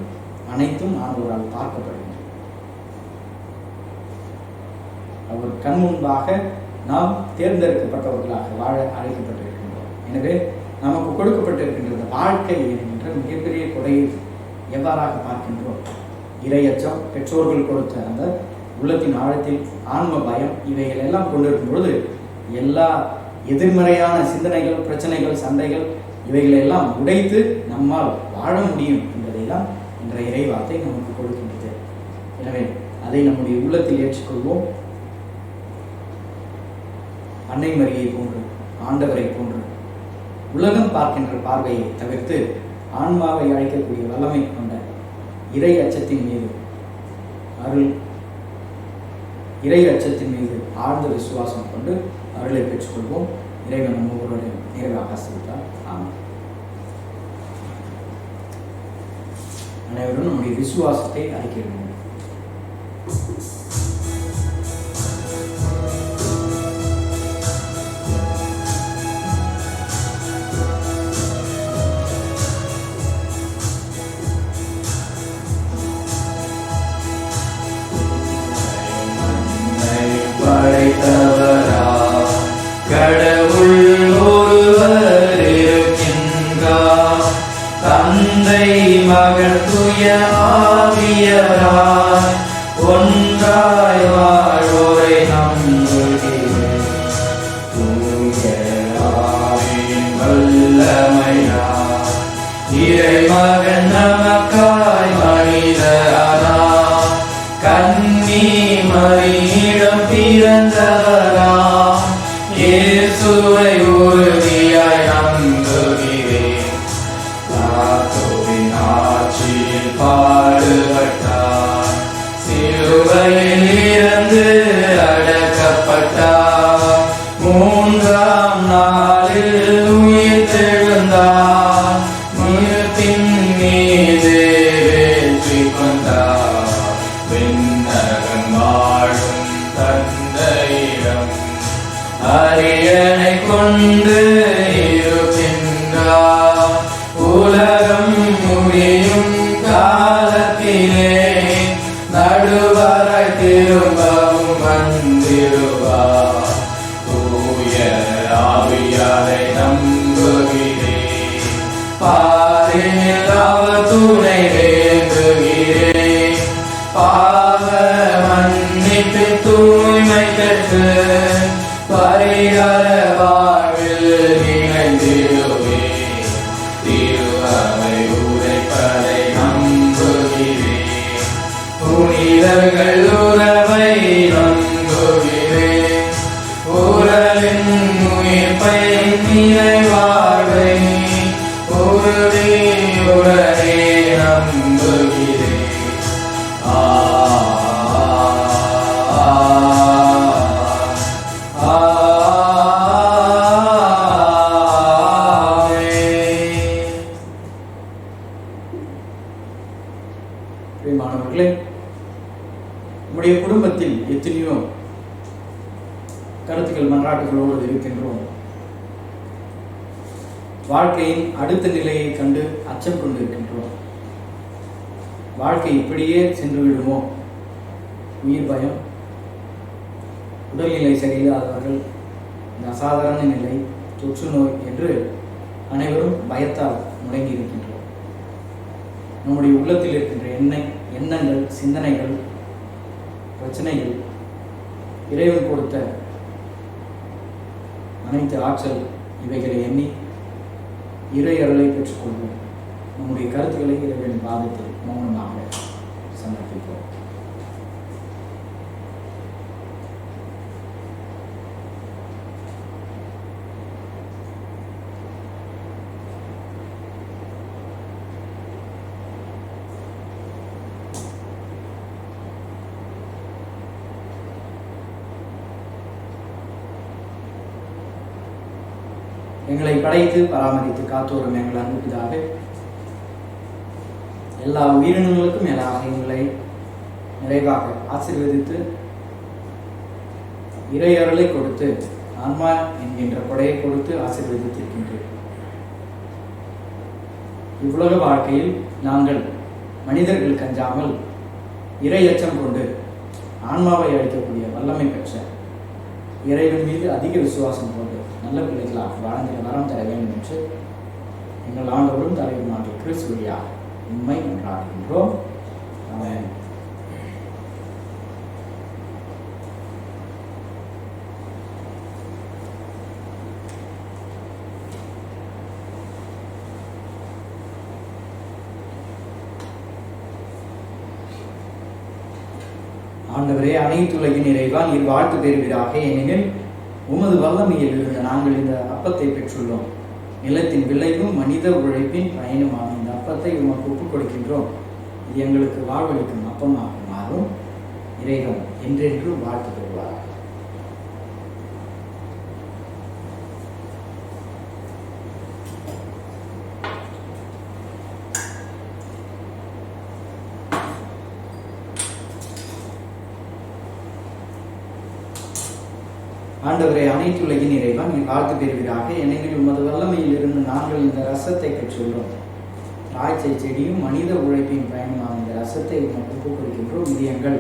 அனைத்தும் ஆண்டவரால் பார்க்கப்படுகின்றன. அவர் கண் முன்பாக நாம் தேர்ந்தெடுக்கப்பட்டவர்களாக வாழ அழைக்கப்பட்டிருக்கின்றோம். எனவே நமக்கு கொடுக்கப்பட்டிருக்கின்ற வாழ்க்கை என்கின்ற மிகப்பெரிய கொடையை எவ்வாறாக பார்க்கின்றோம்? இறையச்சம், பெற்றோர்கள் கொடுத்த அந்த உள்ளத்தின் ஆழத்தில் ஆன்ம பயம், இவைகள் எல்லாம் கொண்டிருக்கும் பொழுது எல்லா எதிர்மறையான சிந்தனைகள், பிரச்சனைகள், சண்டைகள் இவைகளை எல்லாம் உடைத்து நம்மால் வாழ முடியும் என்பதைதான் என்ற இறைவார்த்தை நமக்கு கொடுக்கின்றது. எனவே அதை நம்முடைய உள்ளத்தில் ஏற்றுக்கொள்வோம். அன்னை மரியை போன்று ஆண்டவரை போன்று உலகம் பார்க்கின்ற பார்வையை தவிர்த்து ஆன்மாவை அழைக்கக்கூடிய வல்லமை கொண்ட இறை அச்சத்தின் மீது இறை அச்சத்தின் மீது ஆழ்ந்த விசுவாசம் கொண்டு அருளை பெற்றுக்கொள்வோம். இறைவன் நம்மளுடைய நிறைவாக ஆசீர்வதித்தார். ஆமாம். அனைவரும் நம்முடைய விசுவாசத்தை அறிக்கை வேண்டும். கடவுள் ஒருவர் இருக்கின்றார், தந்தை மகன் தூய ஆவியராய் ஒன்றாய் வாழ்வோரை நம்புகிறேன். தூய ஆவியின் வல்லமையால் இறைமகன் நமக்காய் மனிதரானார், கன்னி மரியிடம் பிறந்தவராம் இயேசுவை உறுதியாய் நம்புகிறேன். தாத்தோவின் ஆட்சியில் பாடுபட்டார், சிலுவையில் இருந்து அடக்கப்பட்டார், மூன்றாம் நாளில் உயிர் தெழுந்தார், உயிர்ப்பின் மீது வெற்றி கொண்டார். விண்ணகம் வாழும் தந்தையிடம் அரியணை கொண்டு இருக்கின்றார், உலகம் முடியும் காலத்திலே நடுவராய் திரும்பவும் வந்திடுவார். தூய ஆவியாரை நம்புகிறேன், பாரினில் அவர் துணை வேண்டுகிறேன். பாவ மன்னிப்பு தூய்மை பெற்று பரிகார வாழ்வில் இணைந்திடுவேன். திருவவை உரைப்பதை நம்புகிறேன், புனிதர்கள் உறவை நம்புகிறேன். உறவின் உயிர்ப்பை நிறைவாழ்வை உறுதியுடனே நம்புகிறேன். கொண்டிருக்கின்றோம். வாழ்க்கையின் அடுத்த நிலையை கண்டு அச்சம் கொண்டிருக்கின்றோம். வாழ்க்கை இப்படியே சென்று விடுமோ? உயிர் பயம், உடல்நிலை சரியில்லாதவர்கள், இந்த அசாதாரண நிலை, தொற்று நோய் என்று அனைவரும் பயத்தால் முடங்கி இருக்கின்றோம். நம்முடைய உள்ளத்தில் இருக்கின்ற எண்ணங்கள், சிந்தனைகள், பிரச்சனைகள், இறைவன் கொடுத்த அனைத்து ஆற்றல் இவைகளை எண்ணி இறை அருளை பெற்றுக்கொள்வோம். நம்முடைய கருத்துக்களை இறைவன் பாதத்தில் மௌனமாக சமர்ப்பிப்போம். எங்களை படைத்து பராமரித்து காத்தோறும் எங்கள் அன்பு பிதாவே, எல்லா உயிரினங்களுக்கும் மேலாக எங்களை நிறைவாக ஆசீர்வதித்து இறை அருளை கொடுத்து ஆன்மா என்கின்ற கொடையை கொடுத்து ஆசீர்வதித்திருக்கின்றேன். இவ்வுலக வாழ்க்கையில் நாங்கள் மனிதர்கள் கஞ்சாமல் இறை அச்சம் கொண்டு ஆன்மாவை அளிக்கக்கூடிய வல்லமை பெற்ற இறைவன் மீது அதிக விசுவாசம் கொண்டு நல்ல பிள்ளைகளாக வாழ்ந்திட வரம் தர வேண்டும் என்று எங்கள் ஆண்டவரும் தலைவருமாகிய கிறிஸ்து வழியாக உண்மை கொண்டாடுகின்றோம். ஆமென். ஆண்டவரே, அனைத்துலகின் இறைவா, நீர் வாழ்த்து பெறுவீராக. ஏனெனில் உமது வல்லமையில் இருந்த நாங்கள் இந்த அப்பத்தை பெற்றுள்ளோம். நிலத்தின் விளைவும் மனித உழைப்பின் பயனுமான இந்த அப்பத்தை உமக்கு ஒப்புக் கொடுக்கின்றோம். இது எங்களுக்கு வாழ்வளிக்கும் அப்பமாக மாறும். இறைவன் என்றென்றும் வாழ்த்து பெறுவார். ஆண்டவரே, அனைத்துலகின் இறைவன் நீ வாழ்த்து பெறுவீராக. ஏனெனில் உமது வல்லமையில் இருந்து நாங்கள் இந்த ரசத்தை பெற்றுள்ளோம். திராட்சை செடியும் மனித உழைப்பின் பயணமான இந்த ரசத்தை உமக்கு ஒப்புக் கொடுக்கின்றோம். இது எங்கள்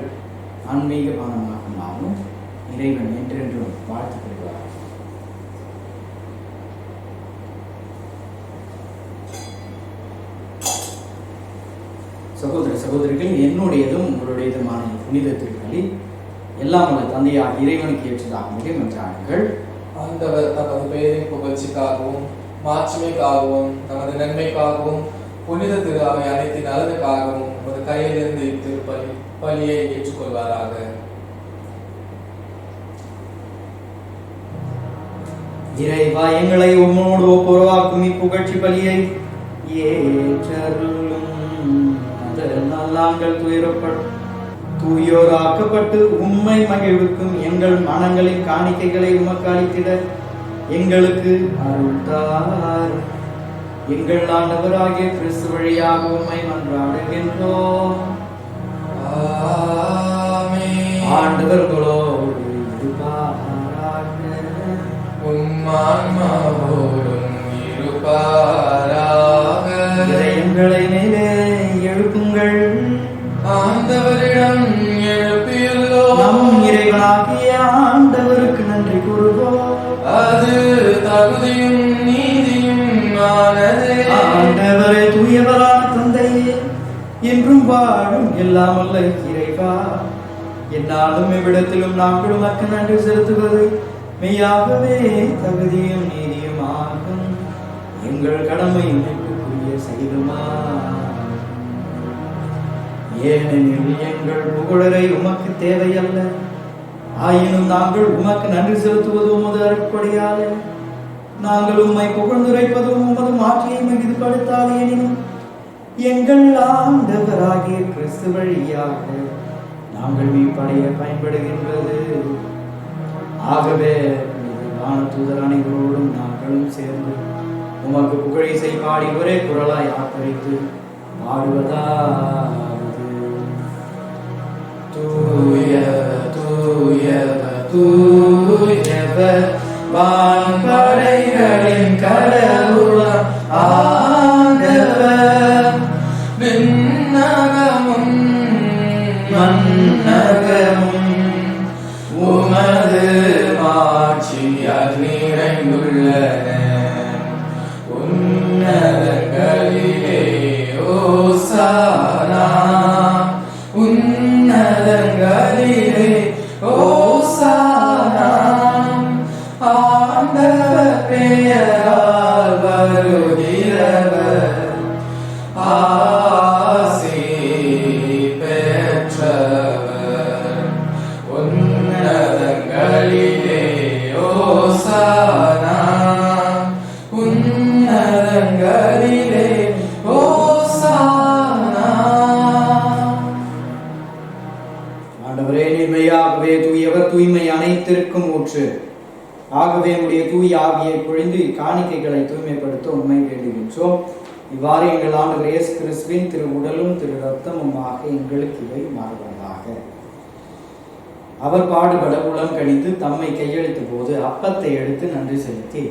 ஆன்மீக பானமாக மாறும். இறைவன் என்றென்றும் வாழ்த்து பெறுவார். சகோதர சகோதரிகள், என்னுடையதும் உங்களுடையதுமான புனித திருப்பலி எல்லாம் உள்ள தந்தையாக இறைவனுக்கு ஏற்றதாக மன்றாடுங்கள். ஆண்டவர் தமது பெயரின் புகழ்ச்சிக்காகவும் மாட்சிமைக்காகவும் நமது நன்மைக்காகவும் புனித திரு அவை அனைத்து நலனுக்காகவும் ஒரு கையிலிருந்து இத்திருப்பலி பலியை ஏற்றுக்கொள்வாராக. இறைவா, எங்களை உம்மோடு ஒப்புரவாக்கும் இப்புகழ்ச்சி பலியை ஏற்றருளும். அதனால் நாங்கள் தூயோராக்கப்பட்டு உம்மை மகிழ்வுக்கும் எங்கள் மனங்களின் காணிக்கைகளை உமக்கு அளித்திட எங்களுக்கு அருள் தாரும். எங்கள் ஆண்டவராகிய கிறிஸ்து வழியாக உம்மை மன்றாடுகின்றோம். ஆண்டவர் உங்களோடு இருப்பாராக. உம் ஆன்மாவோடும் இருப்பாராக. எங்களை மேலே எழுப்புங்கள். ஆண்டவரிடம் எழுப்பியுள்ளோம். நம் இறைவனாகிய ஆண்டவருக்கு நன்றி கூறுவோம். அது தகுதியும் நீதியும் ஆனதே. ஆண்டவரே, தூயவரான தந்தையே, என்றும் வாழும் எல்லாம் வல்ல இறைவா, என்னாலும் இவ்விடத்திலும் நாங்கள் உமக்கு நன்றி செலுத்துவது மெய்யாகவே தகுதியும் நீதியும் ஆகும். எங்கள் கடமையும் மீட்புக்குரிய செயலுமா. ஏனெனில் எங்கள் புகழரை உமக்கு தேவையல்ல, ஆயினும் நாங்கள் உமக்கு நன்றி செலுத்துவது உமது அருட்கொடையாலே. நாங்கள் உம்மை புகழ்ந்துரைப்பதும் உமது மாற்றியை மிகுதிப்படுத்தாது. எனினும் எங்கள் ஆண்டவராகிய கிறிஸ்து வழியாக நாங்கள் மீட்படைய பயன்படுகின்றது. ஆகவே வானதூதர் அனைவரோடும் நாங்களும் சேர்ந்து உமக்கு புகழிசை பாடி ஒரே குரலாய் ஆர்ப்பரித்து பாடுவதாவது: தூயவர் தூயவர் தூயவர் வான்படைகளின் கடவுளாம் ஆண்டவர் விண்ணகமும் மன்னகமும் உமது மாட்சியால் நிறைந்துள்ளன. உன்னதங்களிலே ஓசானா, உன்னதங்களிலே ஓசானா. ஆண்டவர் பெயரால் வருகிறவர் ஆசி பெற்றவர். உன்னதங்களிலே ஓசானா, உன்னதங்களிலே ஓசானா. ஆண்டவரே, நீர்மையாகவே தூயவர், தூய்மை அனைத்திற்கும் ஊற்று. ஆகவே உடைய தூய ஆவியை பொழிந்து காணிக்கைகளை தூய்மைப்படுத்த உண்மை வேண்டுகின்றோம். இவ்வாறு எங்கள் ஆண்டவர் இயேசு கிறிஸ்துவின் திரு உடலும் திரு ரத்தமுமாக எங்களுக்கு இவை மாறுவதாக. அவர் பாடுபட உளம் கணிந்து தம்மை கையளித்த போது அப்பத்தை எடுத்து நன்றி செலுத்தி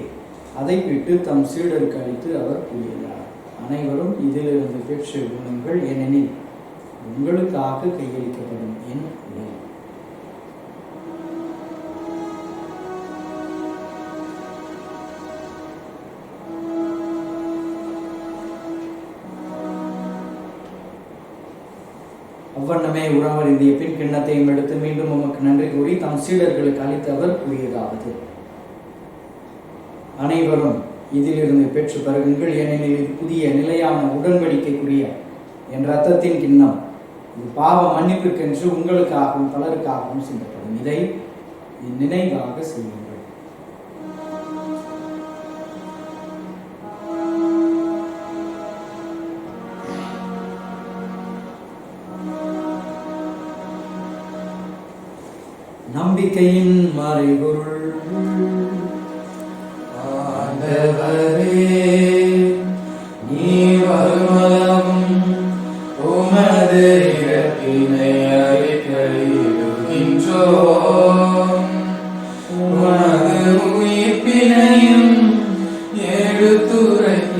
அதை விட்டு தம் சீடருக்கு அளித்து அவர் கூறினார், அனைவரும் இதிலிருந்து பெற்று உண்ணுங்கள், ஏனெனில் உங்களுக்காக கையளிக்கப்படும் என் உடல். அவ்வண்ணமே உணவருந்திய பின் கிண்ணத்தையும் எடுத்து மீண்டும் உமக்கு நன்றி கூறி தம் சீடர்களுக்கு அளித்து அவர் கூறியதாவது, அனைவரும் இதிலிருந்து பெற்று பருகுங்கள், ஏனெனில் இது புதிய நிலையான உடன்படிக்கைக்குரிய என் இரத்தத்தின் கிண்ணம். இது பாவ மன்னிப்புக்கென்று உங்களுக்காகவும் பலருக்காகவும் சிந்தப்படும். இதை நினைவாக செய்யுங்கள். நம்பிக்கையின் மறைபொருள். ஆண்டவரே, நீர் வருமளவும் உமது இறப்பினை அறிக்கையிடுகின்றோம், உமது உயிர்ப்பினையும் எடுத்துரைக்கின்றோம்.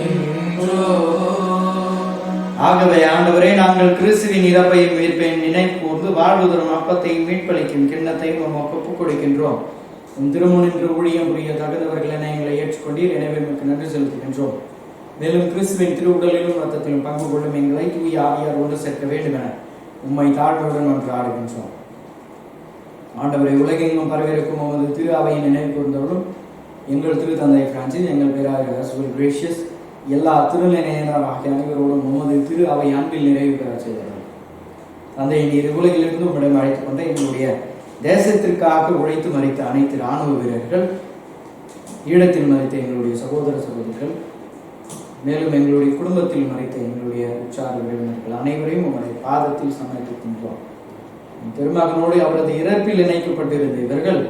ஆகவே ஆண்டவரே, நாங்கள் கிறிஸ்துவின் இறப்பையும் உயிர்ப்பையும் நினைக்கூர்ந்து வாழ்வு தரும் அப்பத்தையும் மீட்பளிக்கும் கிண்ணத்தையும் உமக்கு ஒப்புக் கொடுக்கின்றோம். உம் திருமுனின்று ஊழியம் புரிய தகுந்தவர்கள் என எங்களை ஏற்றுக்கொண்டீர், எனவே உமக்கு நன்றி செலுத்துகின்றோம். மேலும் கிறிஸ்துவின் திருவுடலிலும் ரத்தத்திலும் பங்கு கொள்ளும் எங்களை தூய ஆவியார் ஒன்று சேர்க்க வேண்டும் என உம்மை தாழ்மையுடன் மன்றாடுகின்றோம். ஆண்டவரை, உலகெங்கும் பரவிருக்கும் உமது திரு அவையின் நினைவு கூர்ந்தவர்களும் எங்கள் திரு தந்தை பிரான்சிஸ், எங்கள் பேராயர் கிரேஷியஸ், எல்லா திருநிலையினர் ஆகிய அனைவரோடும் உமது திரு அவை அன்பில் நிறைவு பெற செய்தார்கள். தந்தை, நீர் உலகிலிருந்து உம்மிடம் அழைத்துக் கொண்ட எங்களுடைய தேசத்திற்காக உழைத்து மறித்த அனைத்து இராணுவ வீரர்கள், ஈழத்தில் மறித்த எங்களுடைய சகோதர சகோதரிகள், மேலும் எங்களுடைய குடும்பத்தில் மறித்த எங்களுடைய உற்சார உறவினர்கள் அனைவரையும் உங்களுடைய பாதத்தில் சமர்ப்பிக்கின்றோம். திருமகனோடு அவரது இறப்பில் இணைக்கப்பட்டிருந்த இவர்கள்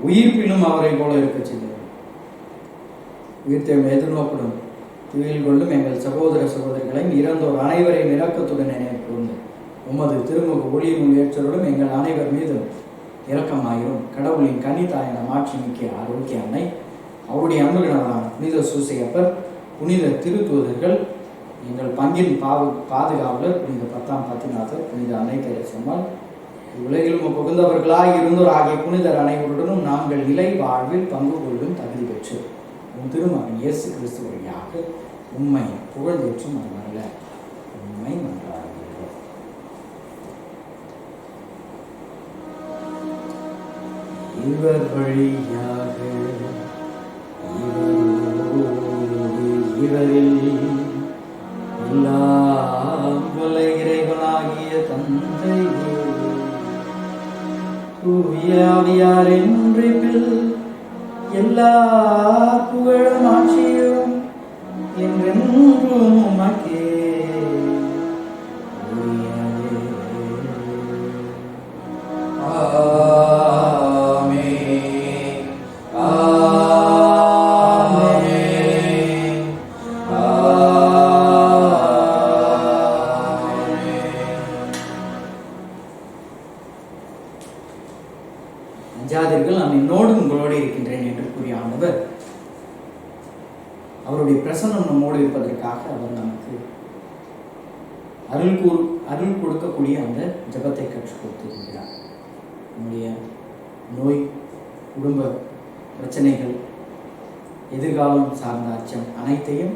உயிர்ப்பிலும் அவரை போல இருக்க செய்தார்கள். உயிர்த்தெழும் எதிர்நோக்குடன் துயில் கொள்ளும் எங்கள் சகோதர சகோதரிகளையும் இறந்தோர் அனைவரையும் இரக்கத்துடன் நினைவு கூர்ந்து உமது திருமுக ஒளியின் ஏற்றருடன் எங்கள் அனைவர் மீதும் இரக்கமாயிரும். கடவுளின் கன்னித்தாயான மாட்சிமிக்க ஆரோக்கிய அன்னை, அவருடைய அன்புகளான புனித சூசையப்பர், புனித திருத்தூதர்கள், எங்கள் பங்கின் பாதுகாவலர் புனித 10ஆம் பத்திநாதர், புனித அன்னை தெரசம்மாள், உலகிலும் புகுந்தவர்களாய் இருந்தோர் ஆகிய புனிதர் அனைவருடனும் நாங்கள் நிலை வாழ்வில் பங்கு கொள்ளும் தகுதி பெற்று உன் திருமகன் இயேசு கிறிஸ்து வழியாக உம்மை புகழ்ந்தேற்றும் அல்ல உண்மை மன்றாடுகிறோம். இவர் வழியாக இவரில் எல்லாம் வல்ல இறைவனாகிய தந்தையே, தூய ஆவியாரின் ஒன்றிப்பில் எல்லா புகழும் ஆட்சியும் என்றென்றும் உமக்கே உரியதே. ஆமென். ஆமென். அஞ்சாதீர்கள், நான் என்னோடு உங்களோடு இருக்கின்றேன் என்று கூறிய ஆண்டவர் அவருடைய பிரசன்னம் நம்மோடு இருப்பதற்காக அவர் நமக்கு அருள் கொடுக்கக்கூடிய அந்த ஜெபத்தை கற்றுக் கொடுத்திருக்கிறார். நம்முடைய நோய், குடும்ப பிரச்சனைகள், எதிர்காலம் சார்ந்த அச்சம் அனைத்தையும்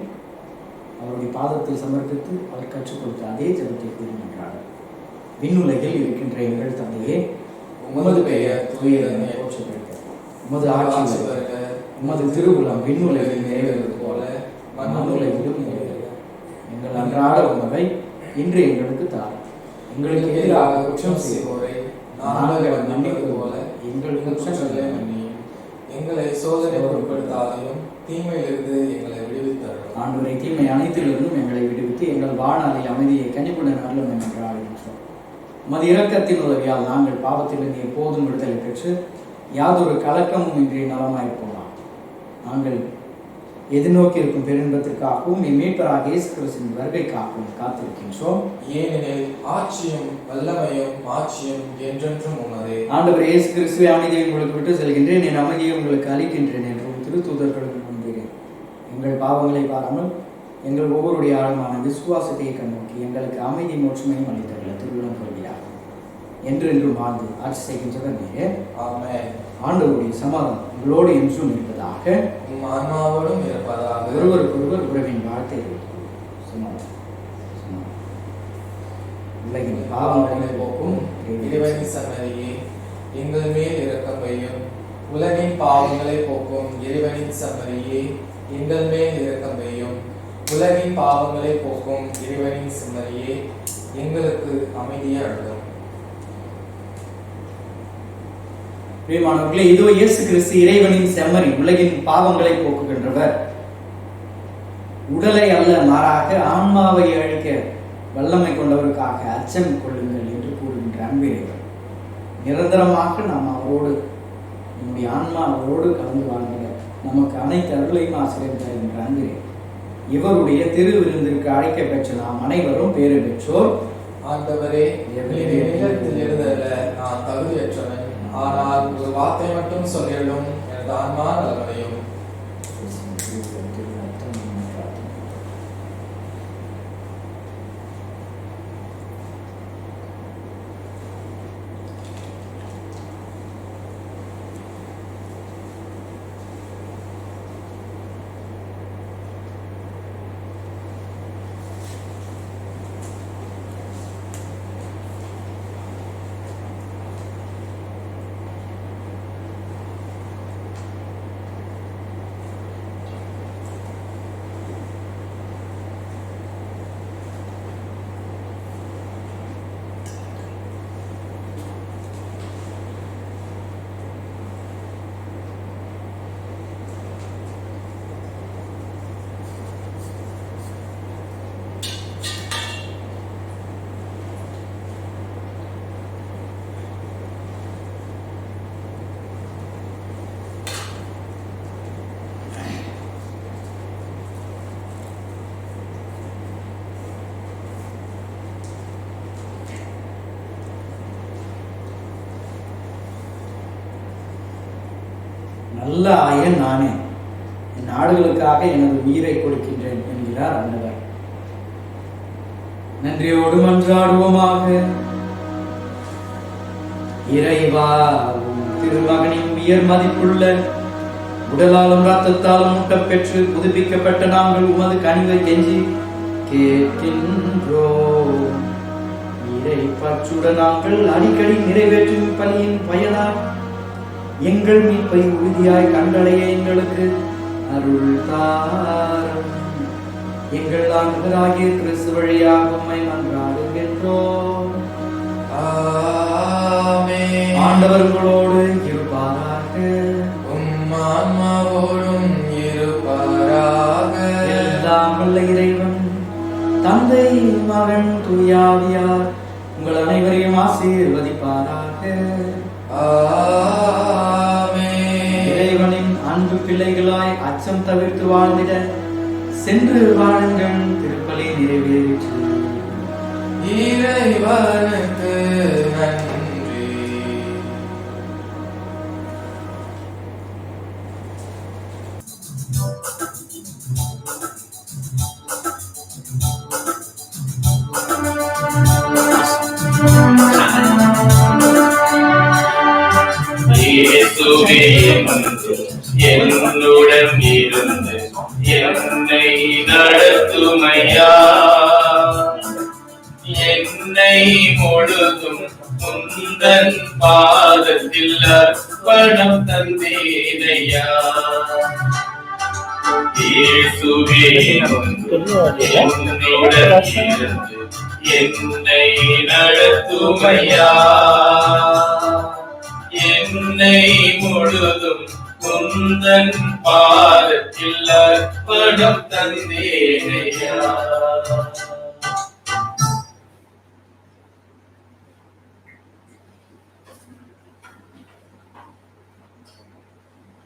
அவருடைய பாதத்தில் சமர்ப்பித்து அவர் கற்றுக் கொடுத்த அதே ஜெபத்தை கூறுகின்றார். விண்ணுலகில் இருக்கின்ற எங்கள் தந்தையே, உமது பெயர் தூயதென போற்றப்படுக. உமது ஆட்சி வருக. உமது திருவுளம் விண்ணுலகில் நிறைவேறுவது போல மண்ணுலகிலும் நிறைவேறுக. எங்கள் அன்றாட உணவை இன்று எங்களுக்கு தாரும். எங்களுக்கு எதிராக குற்றம் செய்வோரை நாங்கள் மன்னிப்பது போல எங்கள் குற்றங்களை மன்னியும். எங்களை சோதனைக்கு உட்படுத்தாதையும் தீமையிலிருந்து எங்களை விடுவித்தார்கள். ஆண்டவரை தீமை அனைத்திலிருந்தும் எங்களை விடுவித்து எங்கள் வாழ்நாளில் அமைதியை கனிவுடன் அருளும் என்று ஆளுகின்றோம். உமது இரக்கத்தின் உதவியால் நாங்கள் பாவத்திலிருந்து எப்போதும் விடுதலை பெற்று யாதொரு கலக்கமும் இன்றி நலமாயிருப்போம். நாங்கள் எதிர்நோக்கி இருக்கும் பெருன்பத்திற்காகவும் மீட்பராக இயேசு கிறிஸ்துவின் வருகைக்காகவும் காத்திருக்கின்றோம். ஏனெனில் ஆட்சியும் வல்லமையும் மாட்சியும் என்றென்றும் உமதே. ஆண்டவர் இயேசு கிறிஸ்துவை அமைதியை உங்களுக்கு விட்டு செல்கின்றேன், என் அமைதியை உங்களுக்கு அளிக்கின்றேன் என்றும் திருத்தூதர்களுக்கு முன்பேன். எங்கள் பாவங்களை பாராமல் எங்கள் ஒவ்வொருடைய ஆழமான விசுவாசத்தை கண்ணோக்கி எங்களுக்கு அமைதி மோட்சமையும் அளித்தவர்கள திருவிழம் கொள்கிறார் என்றென்றும் வாழ்ந்து ஆட்சி செய்கின்றவர் நீரே. ஆமென். ஆண்டவருடைய சமாதானம் உங்களோடு என்றும் இருப்பதாக, ஆன்மாவோடும் இருப்பதாக. ஒருவருக்கொருவர் உறவின் வார்த்தை உலகின் பாவங்களை போக்கும் இறைவனின் சன்னதியே, எங்கள் மேல் இரக்கம் வையும். உலகின் பாவங்களை போக்கும் இறைவனின் சன்னதியே, எங்கள் மேல் இரக்கம் வையும். உலகின் பாவங்களை போக்கும் இறைவனின் சன்னதியே, எங்களுக்கு அமைதியை அருளும். பிரியமானவர்களே, இதோ இயேசு கிறிஸ்து இறைவனின் செம்மறி, உலகின் பாவங்களை போக்குகின்றவர். உடலை அல்ல, மாறாக ஆன்மாவை அழிக்க வல்லமை கொண்டவருக்காக அச்சம் கொள்ளுங்கள் என்று கூறுகின்ற அன்பிறைவர். நிரந்தரமாக நாம் அவரோடு, நம்முடைய ஆன்மா அவரோடு கலந்து வாழ்கிற நமக்கு அனைத்து அருளையும் ஆசிரியர் தருகின்ற அன்பிறை. இவருடைய திருவிருந்திற்கு அழைக்க பெற்ற நாம் அனைவரும் பேறு பெற்றோர். ஆண்டவரே, நிலத்தில் எழுதல நான் தகுதியற்றவன், ஆனால் ஒரு வார்த்தை மட்டும் சொல்லிடும், எனது ஆன்மா நலமடையும். நல்ல ஆயன் நானே, என் நாடுகளுக்காக எனது உயிரை கொடுக்கின்றேன் என்கிறார் ஆண்டவர். நன்றியோடு மன்றாடுவோமாக. இறைவா, திருமகனின் உயர் மதிப்புள்ள உடலாலும் ரத்தத்தாலும் ஊட்டம் பெற்று புதுப்பிக்கப்பட்ட நாங்கள் உமது கனிவை கெஞ்சி கேட்கின்றோம். இறை பற்றுடன் நாங்கள் அடிக்கடி நிறைவேற்றும் பணியின் பயனாய் எங்கள் மீட்பை உறுதியாய் கண்டடைய எங்களுக்கு அருள் தாரும். எங்கள் ஆண்டவராகிய கிறிஸ்து வழியாக உம்மை மன்றாடுகின்றோம். ஆமென். ஆண்டவர் உங்களோடு இருப்பாராக, உம் ஆன்மாவோடும் இருப்பாராக. எல்லாம் வல்ல இறைவன் தந்தை, மகன், தூய ஆவியார் உங்கள் அனைவரையும் ஆசீர்வதிப்பாராக. இறைவனின் அன்பு பிள்ளைகளாய் அச்சம் தவிர்த்து வாழ்ந்திட சென்று வாழுங்கள். திருப்பலி நிறைவேறிற்று. இறைவனுக்கு நன்றி. என்னை நடத்துமையா, என்னை முழுதும் முந்தன் பாதத்தில் அர்ப்பணம் தந்தேனையா. இயேசுவே என்னுடன் இருந்து என்னை நடத்துமையா, என்னை முழுதும் முந்தன் பாதத்தில் அர்ப்பணம் தந்தேனையா.